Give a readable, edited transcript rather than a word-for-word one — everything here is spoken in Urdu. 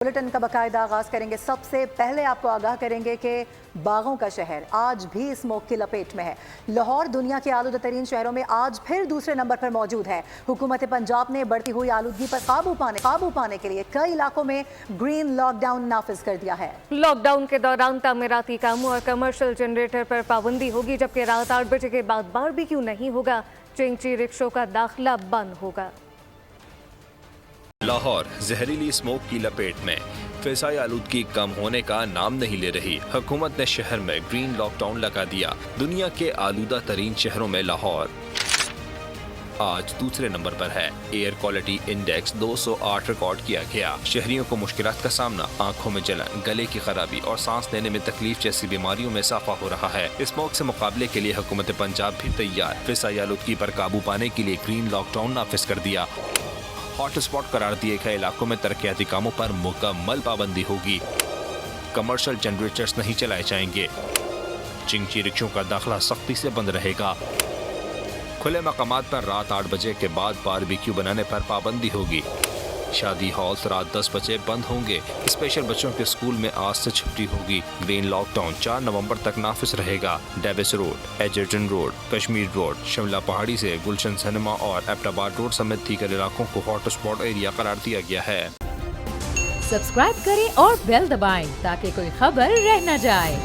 بلیٹن کا باقاعدہ آغاز کریں گے۔ سب سے پہلے آپ کو آگاہ کریں گے کہ باغوں کا شہر آج بھی اسموک کی لپیٹ میں ہے۔ لاہور دنیا کے آلودہ ترین شہروں میں آج پھر دوسرے نمبر پر موجود ہے۔ حکومت پنجاب نے بڑھتی ہوئی آلودگی پر قابو پانے کے لیے کئی علاقوں میں گرین لاک ڈاؤن نافذ کر دیا ہے۔ لاک ڈاؤن کے دوران تعمیراتی کاموں اور کمرشل جنریٹر پر پابندی ہوگی، جبکہ رات 8 بجے کے بعد باربیکیو نہیں ہوگا۔ چنگچی رکشوں کا داخلہ بند ہوگا۔ لاہور زہریلی اسموک کی لپیٹ میں، فضائی آلودگی کم ہونے کا نام نہیں لے رہی۔ حکومت نے شہر میں گرین لاک ڈاؤن لگا دیا۔ دنیا کے آلودہ ترین شہروں میں لاہور آج دوسرے نمبر پر ہے۔ ایئر کوالٹی انڈیکس 208 ریکارڈ کیا گیا۔ شہریوں کو مشکلات کا سامنا، آنکھوں میں جلن، گلے کی خرابی اور سانس لینے میں تکلیف جیسی بیماریوں میں اضافہ ہو رہا ہے۔ اسموک سے مقابلے کے لیے حکومت پنجاب بھی تیار۔ فضائی آلودگی پر قابو پانے کے لیے گرین لاک ڈاؤن نافذ کر دیا۔ ہاٹ اسپاٹ قرار دیے گئے علاقوں میں ترقیاتی کاموں پر مکمل پابندی ہوگی۔ کمرشل جنریٹرز نہیں چلائے جائیں گے۔ چنگچی رکشوں کا داخلہ سختی سے بند رہے گا۔ کھلے مقامات پر رات 8 بجے کے بعد باربیکیو بنانے پر پابندی ہوگی۔ شادی ہالز رات 10 بجے بند ہوں گے۔ اسپیشل بچوں کے اسکول میں آج سے چھٹی ہوگی۔ گرین لاک ڈاؤن 4 نومبر تک نافذ رہے گا۔ Davis road, Egerton road, Kashmir road, Shimla Pahari سے گلشن سنیما اور ایبٹ آباد روڈ سمیت دیگر علاقوں کو ہاٹ اسپاٹ ایریا قرار دیا گیا ہے۔ سبسکرائب کریں اور بیل دبائیں تاکہ کوئی خبر رہ نہ جائے۔